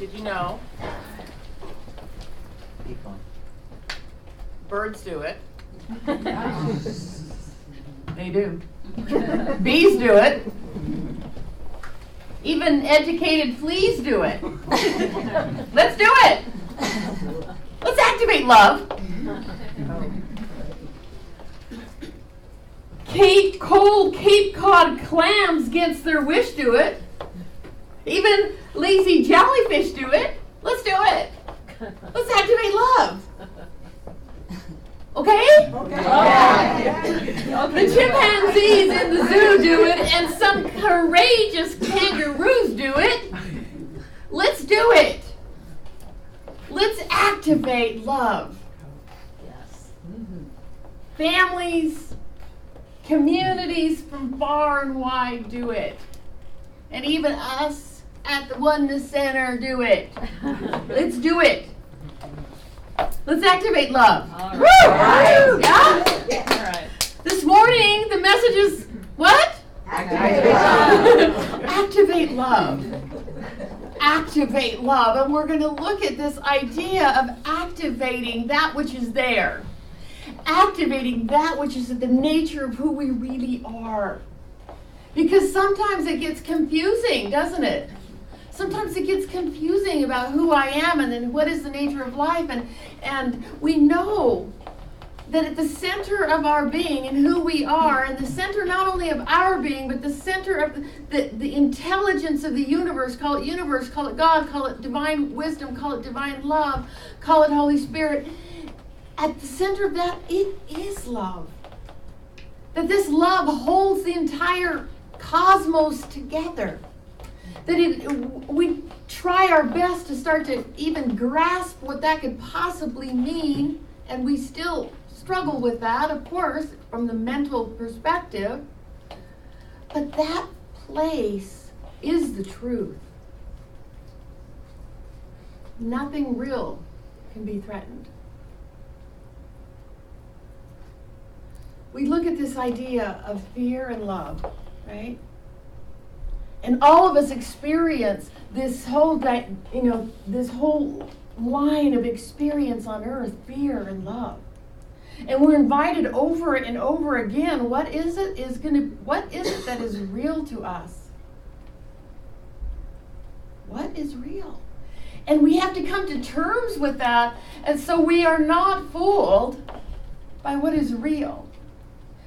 Did you know? Birds do it. They do. Bees do it. Even educated fleas do it. Let's do it. Let's activate love. Cold Cape Cod clams against their wish do it. Even lazy jellyfish do it. Let's do it. Let's activate love. Okay? The chimpanzees in the zoo do it, and some courageous kangaroos do it. Let's do it. Let's activate love. Yes. Families, communities from far and wide do it. And even us at the Oneness Center do it. Let's do it. Let's activate love. All Woo! right. Yeah? All right. This morning, the message is what? Activate love. Activate love. And we're going to look at this idea of activating that which is there. Activating that which is the nature of who we really are. Because sometimes it gets confusing, doesn't it? Sometimes it gets confusing about who I am and then what is the nature of life. And we know that at the center of our being and who we are, and the center not only of our being, but the center of the intelligence of the universe, call it God, call it divine wisdom, call it divine love, call it Holy Spirit. At the center of that, it is love. That this love holds the entire cosmos together. That we try our best to start to even grasp what that could possibly mean, and we still struggle with that, of course, from the mental perspective. But that place is the truth. Nothing real can be threatened. We look at this idea of fear and love, right? And all of us experience this whole line of experience on earth, fear and love. And we're invited over and over again, what is it that is real to us? What is real? And we have to come to terms with that, and so we are not fooled by what is real.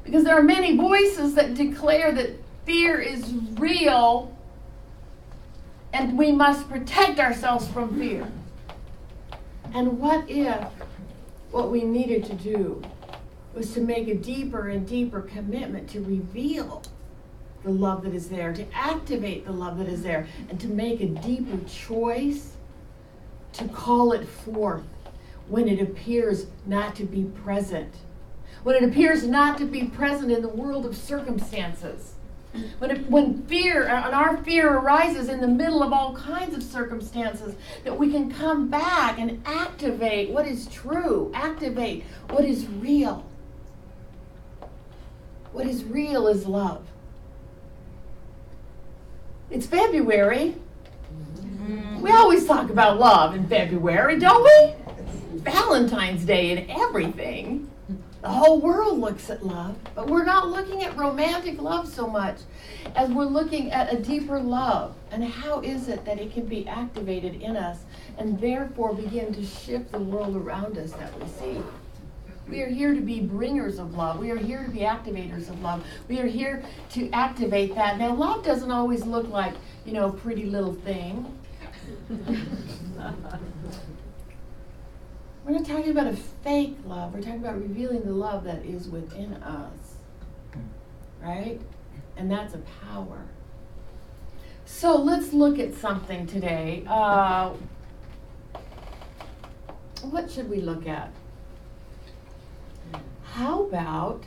Because there are many voices that declare that fear is real, and we must protect ourselves from fear. And what if what we needed to do was to make a deeper and deeper commitment to reveal the love that is there, to activate the love that is there, and to make a deeper choice to call it forth when it appears not to be present. When it appears not to be present in the world of circumstances. When fear, and our fear arises in the middle of all kinds of circumstances, that we can come back and activate what is true, activate what is real. What is real is love. It's February. We always talk about love in February, don't we? Valentine's Day and everything. The whole world looks at love, but we're not looking at romantic love so much as we're looking at a deeper love. And how is it that it can be activated in us and therefore begin to shift the world around us that we see? We are here to be bringers of love. We are here to be activators of love. We are here to activate that. Now, love doesn't always look like, pretty little thing. We're not talking about a fake love. We're talking about revealing the love that is within us. Right? And that's a power. So let's look at something today. What should we look at? How about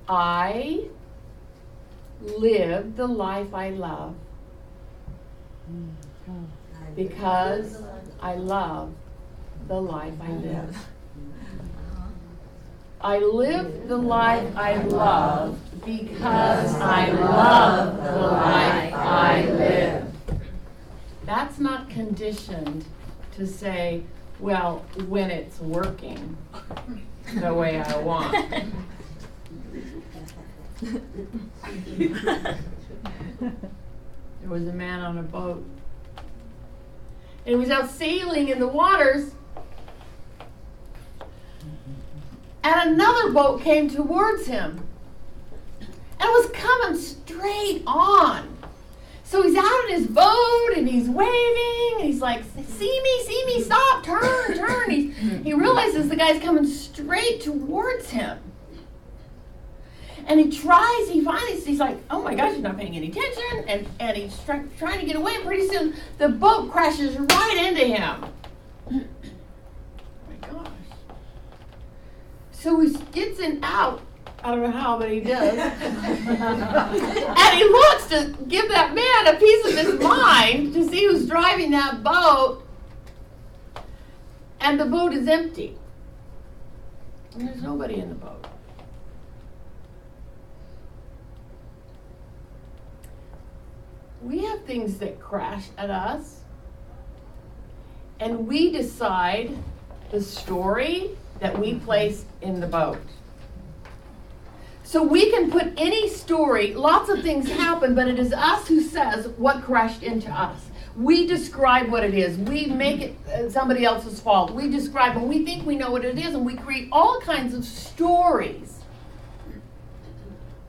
I live the life I love because I love the life I live. I live the life I love because I love the life I live. That's not conditioned to say, well, when it's working the way I want. There was a man on a boat. And he was out sailing in the waters. And another boat came towards him. And it was coming straight on. So he's out in his boat and he's waving. And he's like, see me, stop, turn. He realizes the guy's coming straight towards him. And he's like, oh my gosh, he's not paying any attention. And he's trying to get away. And pretty soon the boat crashes right into him. Oh my gosh. So he gets out. I don't know how, but he does. And he looks to give that man a piece of his mind to see who's driving that boat. And the boat is empty. And there's nobody in the boat. We have things that crash at us. And we decide the story that we place in the boat. So we can put any story, lots of things happen, but it is us who says what crashed into us. We describe what it is. We make it somebody else's fault. We describe and we think we know what it is, and we create all kinds of stories.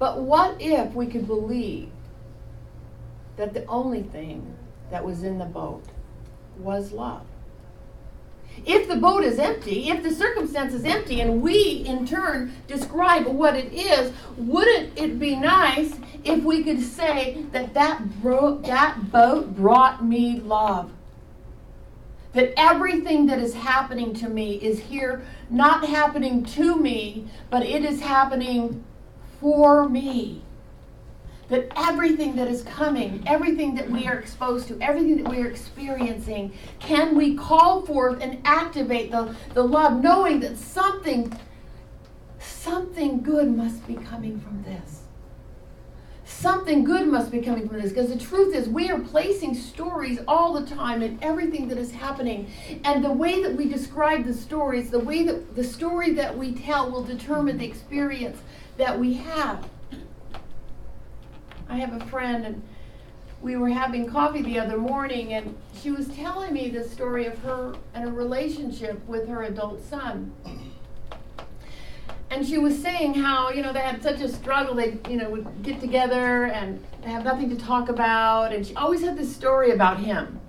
But what if we could believe that the only thing that was in the boat was love? If the boat is empty, if the circumstance is empty, and we in turn describe what it is, wouldn't it be nice if we could say that boat brought me love? That everything that is happening to me is here, not happening to me, but it is happening for me. That everything that is coming, everything that we are exposed to, everything that we are experiencing, can we call forth and activate the love, knowing that something good must be coming from this. Something good must be coming from this, because the truth is we are placing stories all the time in everything that is happening. And the way that we describe the stories, the way that the story that we tell will determine the experience that we have. I have a friend, and we were having coffee the other morning, and she was telling me the story of her and a relationship with her adult son. And she was saying how, they had such a struggle. They, would get together and have nothing to talk about. And she always had this story about him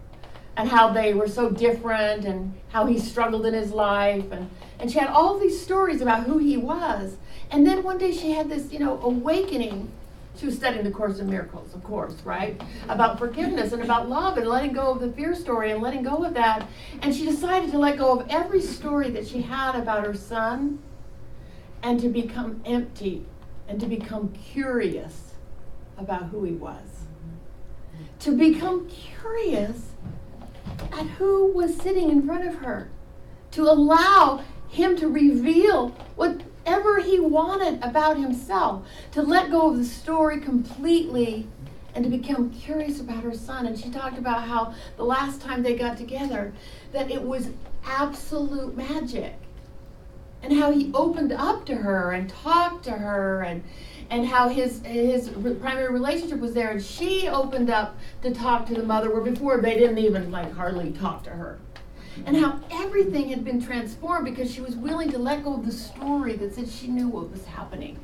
and how they were so different and how he struggled in his life. And she had all these stories about who he was. And then one day she had this, awakening. She was studying the Course in Miracles, of course, right? About forgiveness and about love and letting go of the fear story and letting go of that. And she decided to let go of every story that she had about her son and to become empty and to become curious about who he was. To become curious at who was sitting in front of her. To allow him to reveal whatever he wanted about himself, to let go of the story completely and to become curious about her son. And she talked about how the last time they got together, that it was absolute magic. And how he opened up to her and talked to her, and how his primary relationship was there, and she opened up to talk to the mother, where before they didn't even hardly talk to her. And how everything had been transformed because she was willing to let go of the story that said she knew what was happening.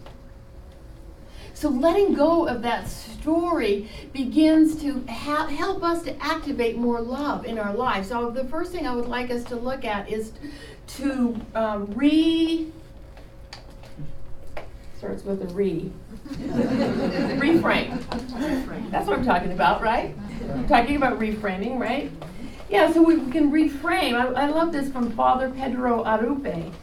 So letting go of that story begins to help us to activate more love in our lives. So the first thing I would like us to look at is to starts with a reframe. That's what I'm talking about, right? I'm talking about reframing, right? Yeah, so we can reframe. I love this from Father Pedro Arupe.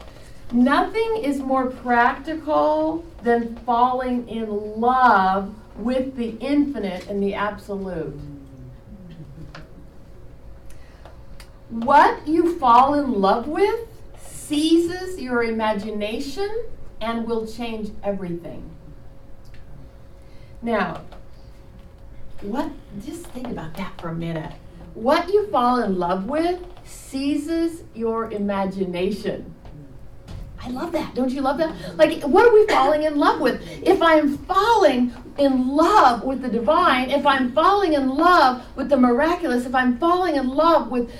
Nothing is more practical than falling in love with the infinite and the absolute. What you fall in love with seizes your imagination and will change everything. Now, just think about that for a minute. What you fall in love with seizes your imagination. I love that. Don't you love that? Like, what are we falling in love with? If I'm falling in love with the divine, if I'm falling in love with the miraculous, if I'm falling in love with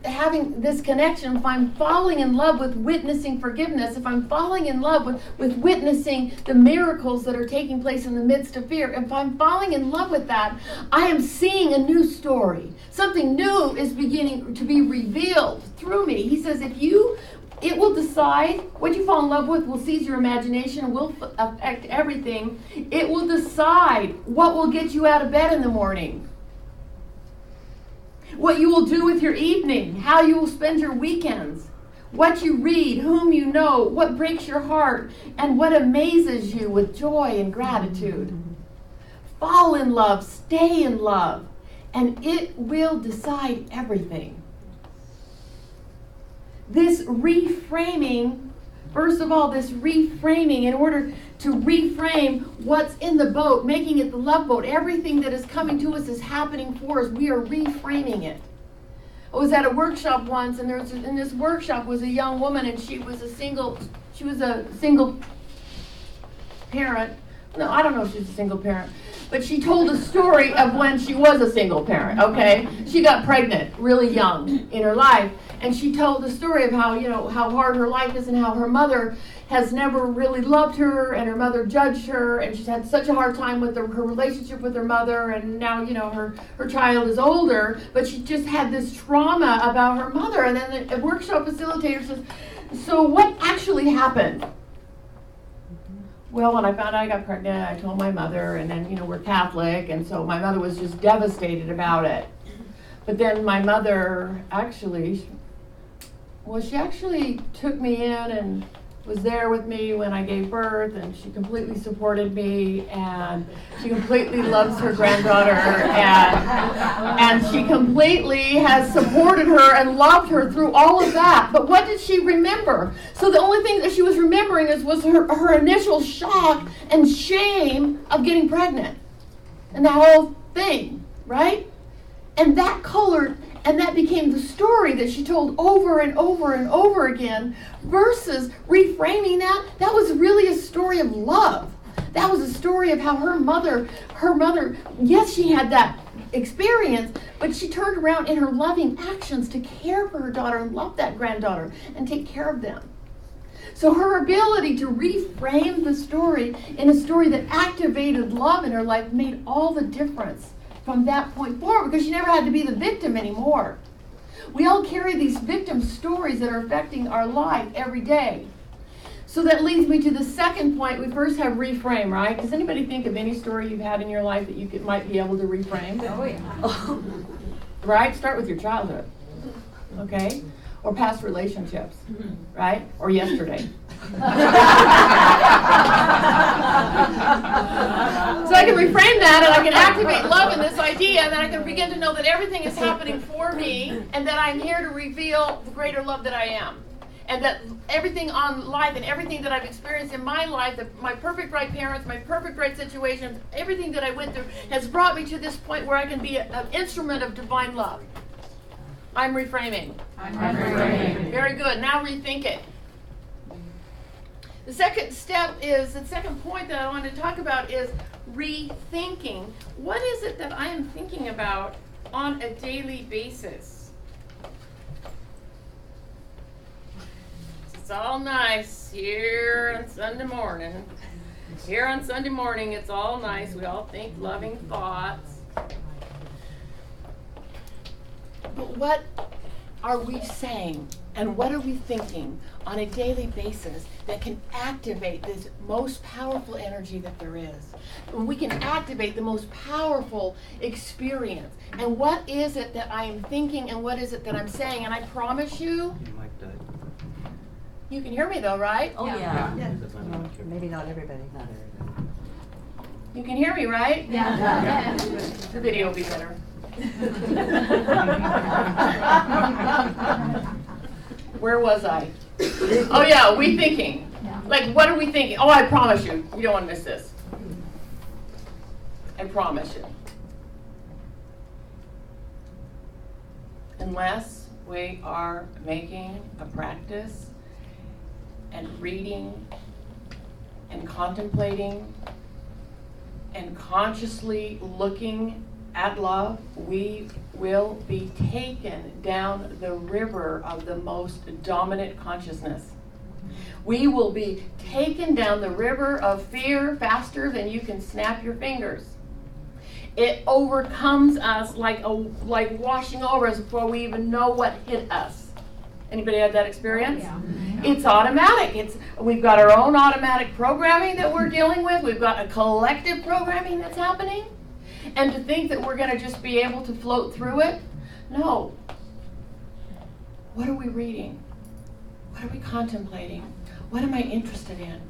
having this connection, if I'm falling in love with witnessing forgiveness, if I'm falling in love with witnessing the miracles that are taking place in the midst of fear, if I'm falling in love with that, I am seeing a new story. Something new is beginning to be revealed through me. He says, it will decide what you fall in love with, will seize your imagination, will affect everything. It will decide what will get you out of bed in the morning, what you will do with your evening, how you will spend your weekends, what you read, whom you know, what breaks your heart, and what amazes you with joy and gratitude. Fall in love, stay in love, and it will decide everything. This reframing, first of all, this reframing, in order to reframe what's in the boat, making it the love boat, everything that is coming to us is happening for us. We are reframing it. I was at a workshop once, and in this workshop was a young woman, and she was a single parent. No, I don't know if she's a single parent. But she told a story of when she was a single parent, okay? She got pregnant really young in her life. And she told the story of how, how hard her life is and how her mother has never really loved her, and her mother judged her, and she's had such a hard time with her relationship with her mother, and now, her child is older, but she just had this trauma about her mother. And then the workshop facilitator says, so what actually happened? Well, when I found out I got pregnant, I told my mother, and then, we're Catholic, and so my mother was just devastated about it. But then my mother she actually took me in and was there with me when I gave birth, and she completely supported me, and she completely loves her granddaughter, and she completely has supported her and loved her through all of that. But what did she remember? So the only thing that she was remembering was her initial shock and shame of getting pregnant, and that whole thing, right? And that colored, and that became the story that she told over and over and over again, versus reframing that was really a story of love. That was a story of how her mother, yes, she had that experience, but she turned around in her loving actions to care for her daughter and love that granddaughter and take care of them. So her ability to reframe the story in a story that activated love in her life made all the difference from that point forward, because she never had to be the victim anymore. We all carry these victim stories that are affecting our life every day. So that leads me to the second point. We first have reframe, right? Does anybody think of any story you've had in your life that you might be able to reframe? Oh, yeah. Right? Start with your childhood, okay? Or past relationships, right? Or yesterday. So I can reframe that, and I can activate love in this idea, and then I can begin to know that everything is happening for me, and that I'm here to reveal the greater love that I am. And that everything on life and everything that I've experienced in my life, my perfect right parents, my perfect right situations, everything that I went through has brought me to this point where I can be an instrument of divine love. I'm reframing. I'm reframing. Very good. Now rethink it. The second point that I want to talk about is rethinking. What is it that I am thinking about on a daily basis? It's all nice here on Sunday morning. Here on Sunday morning, it's all nice. We all think loving thoughts. But what are we saying and what are we thinking on a daily basis that can activate this most powerful energy that there is? And we can activate the most powerful experience. And what is it that I am thinking and what is it that I'm saying? And I promise you, you can hear me though, right? Oh, yeah. Maybe not everybody. You can hear me, right? Yeah. The video will be better. Where was I? Oh yeah, we thinking. Like, what are we thinking? Oh, I promise you, you don't want to miss this. I promise you. unless we are making a practice and reading and contemplating and consciously looking at love, we will be taken down the river of the most dominant consciousness. We will be taken down the river of fear faster than you can snap your fingers. It overcomes us like washing over us before we even know what hit us. Anybody had that experience? Yeah. It's automatic. We've got our own automatic programming that we're dealing with. We've got a collective programming that's happening. And to think that we're going to just be able to float through it, no. What are we reading? What are we contemplating? What am I interested in?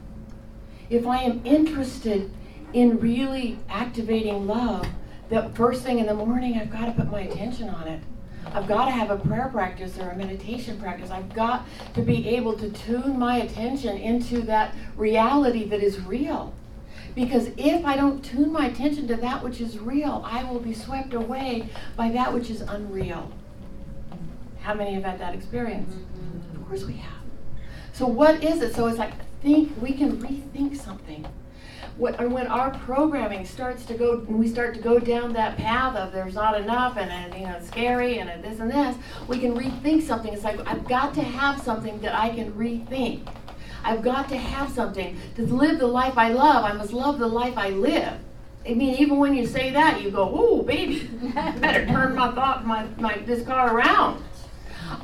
If I am interested in really activating love, the first thing in the morning, I've got to put my attention on it. I've got to have a prayer practice or a meditation practice. I've got to be able to tune my attention into that reality that is real. Because if I don't tune my attention to that which is real, I will be swept away by that which is unreal. How many have had that experience? Of course we have. So what is it? So it's like, we can rethink something. When our programming starts to go, and we start to go down that path of there's not enough and it's scary and this and this, we can rethink something. It's like, I've got to have something that I can rethink. I've got to have something to live the life I love. I must love the life I live. I mean, even when you say that, you go, "Ooh, baby, better turn this car around."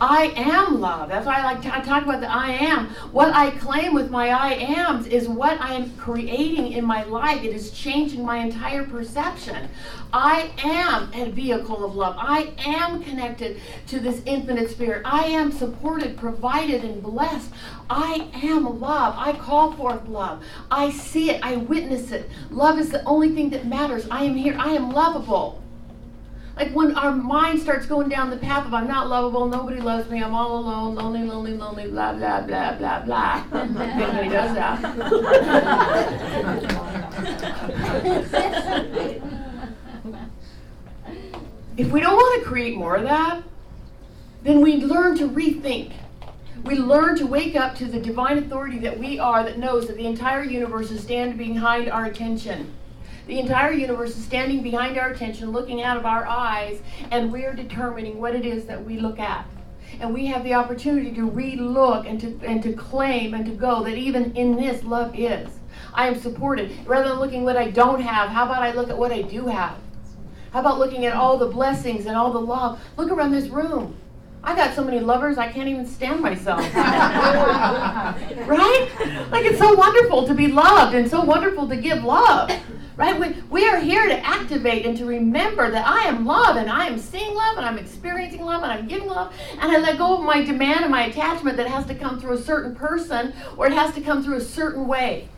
I am love. That's why I talk about the I am. What I claim with my I ams is what I am creating in my life. It is changing my entire perception. I am a vehicle of love. I am connected to this infinite spirit. I am supported, provided, and blessed. I am love. I call forth love. I see it. I witness it. Love is the only thing that matters. I am here. I am lovable. Like when our mind starts going down the path of I'm not lovable, nobody loves me, I'm all alone, lonely, lonely, lonely, blah, blah, blah, blah, blah. Nobody does that. If we don't want to create more of that, then we learn to rethink. We learn to wake up to the divine authority that we are, that knows that the entire universe is standing behind our attention. The entire universe is standing behind our attention, looking out of our eyes, and we're determining what it is that we look at. And we have the opportunity to re-look and to claim and to go that even in this, love is. I am supported. Rather than looking what I don't have, how about I look at what I do have? How about looking at all the blessings and all the love? Look around this room. I got so many lovers, I can't even stand myself. Right? Like, it's so wonderful to be loved and so wonderful to give love. Right? We are here to activate and to remember that I am love and I am seeing love and I'm experiencing love and I'm giving love, and I let go of my demand and my attachment that has to come through a certain person or it has to come through a certain way.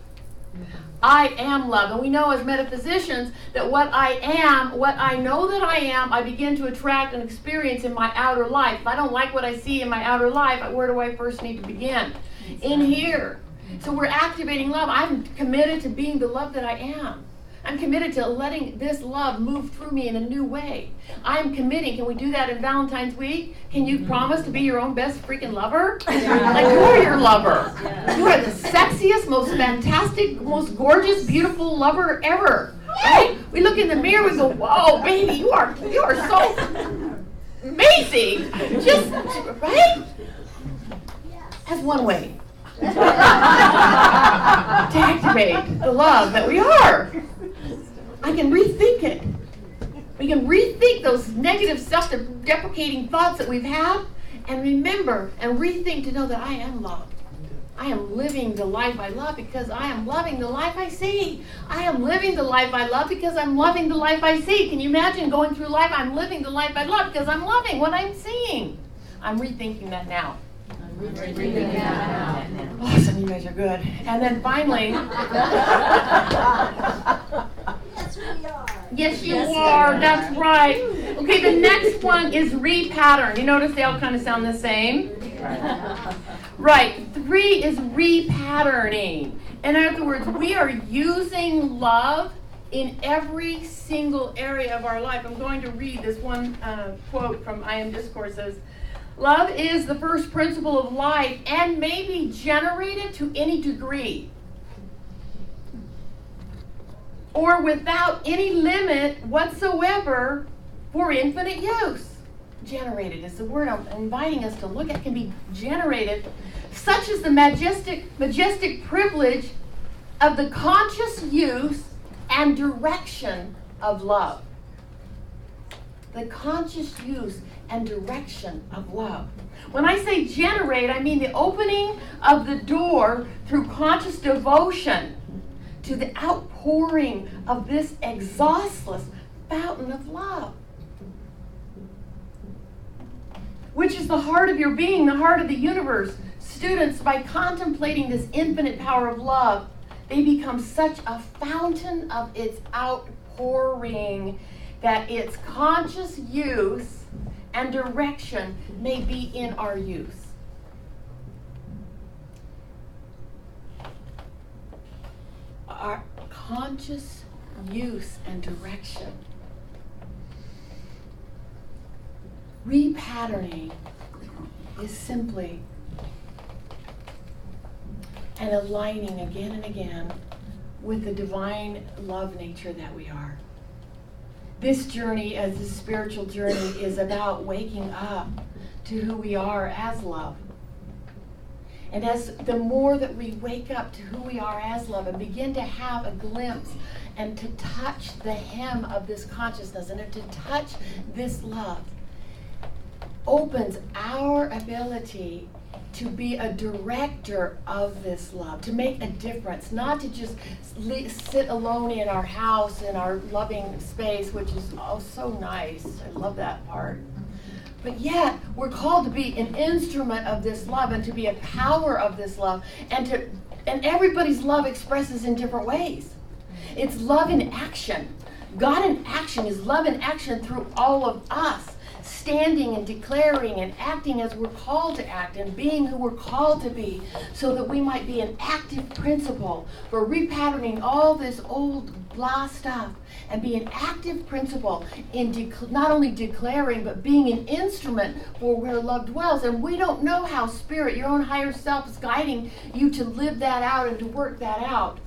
I am love. And we know as metaphysicians that what I am, what I know that I am, I begin to attract and experience in my outer life. If I don't like what I see in my outer life, where do I first need to begin? In here. So we're activating love. I'm committed to being the love that I am. I'm committed to letting this love move through me in a new way. I'm committing. Can we do that in Valentine's week? Can you promise to be your own best freaking lover? Yeah. Like, you are your lover. Yeah. You are the sexiest, most fantastic, most gorgeous, beautiful lover ever. Right? We look in the mirror and we go, whoa, baby, you are so amazing. Just, right? That's one way to activate the love that we are. I can rethink it. We can rethink those negative self-deprecating thoughts that we've had and remember and rethink to know that I am loved. I am living the life I love because I am loving the life I see. I am living the life I love because I'm loving the life I see. Can you imagine going through life? I'm living the life I love because I'm loving what I'm seeing. I'm rethinking that now. Awesome, you guys are good. And then finally, Yes, we are. Yes, you are. That's right. Okay, the next one is repattern. You notice they all kind of sound the same? Right. 3 is repatterning. In other words, we are using love in every single area of our life. I'm going to read this one quote from I Am Discourses. Love is the first principle of life and may be generated to any degree or without any limit whatsoever for infinite use. Generated is the word I'm inviting us to look at. Can be generated. Such is the majestic privilege of the conscious use and direction of love. The conscious use and direction of love. When I say generate, I mean the opening of the door through conscious devotion to the outpouring of this exhaustless fountain of love, which is the heart of your being, the heart of the universe. Students, by contemplating this infinite power of love, they become such a fountain of its outpouring that its conscious use and direction may be in our use. Our conscious use and direction. Repatterning is simply and aligning again and again with the divine love nature that we are. This journey, as a spiritual journey, is about waking up to who we are as love. And as the more that we wake up to who we are as love and begin to have a glimpse and to touch the hem of this consciousness and to touch this love, opens our ability to be a director of this love, to make a difference, not to just sit alone in our house, in our loving space, which is so nice. I love that part. But yet, we're called to be an instrument of this love and to be a power of this love. And everybody's love expresses in different ways. It's love in action. God in action is love in action through all of us, standing and declaring and acting as we're called to act and being who we're called to be, so that we might be an active principle for repatterning all this old blah stuff and be an active principle in not only declaring but being an instrument for where love dwells. And we don't know how spirit, your own higher self, is guiding you to live that out and to work that out.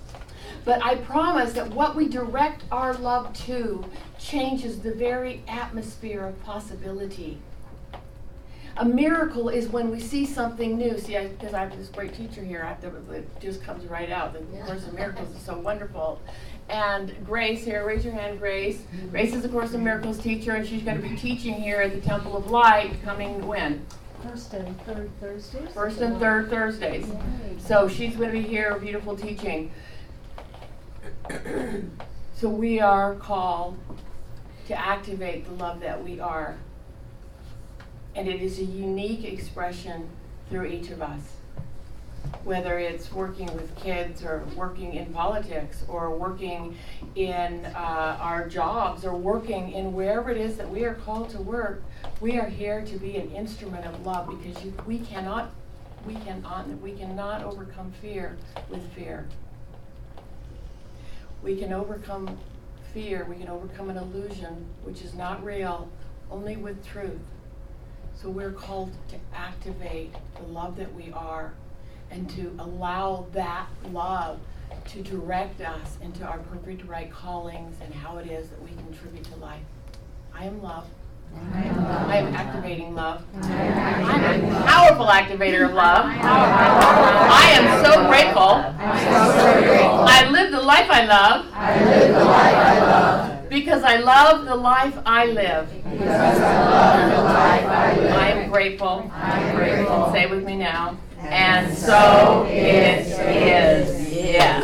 But I promise that what we direct our love to changes the very atmosphere of possibility. A miracle is when we see something new. See, because I have this great teacher here, it just comes right out. The Course in Miracles is so wonderful. And Grace here, raise your hand, Grace. Grace is the Course in Miracles teacher, and she's going to be teaching here at the Temple of Light coming when? First and third Thursdays. First and third Thursdays. So she's going to be here, beautiful teaching. So we are called to activate the love that we are. And it is a unique expression through each of us. Whether it's working with kids or working in politics or working in our jobs or working in wherever it is that we are called to work, we are here to be an instrument of love, because we cannot overcome fear with fear. We can overcome fear, we can overcome an illusion which is not real, only with truth. So we're called to activate the love that we are and to allow that love to direct us into our perfect right callings and how it is that we contribute to life. I am love. I am activating love. I'm a powerful activator of love. I am so grateful. I live the life I love. Because I love the life I live. I am grateful. Say with me now. And so it is. Yes.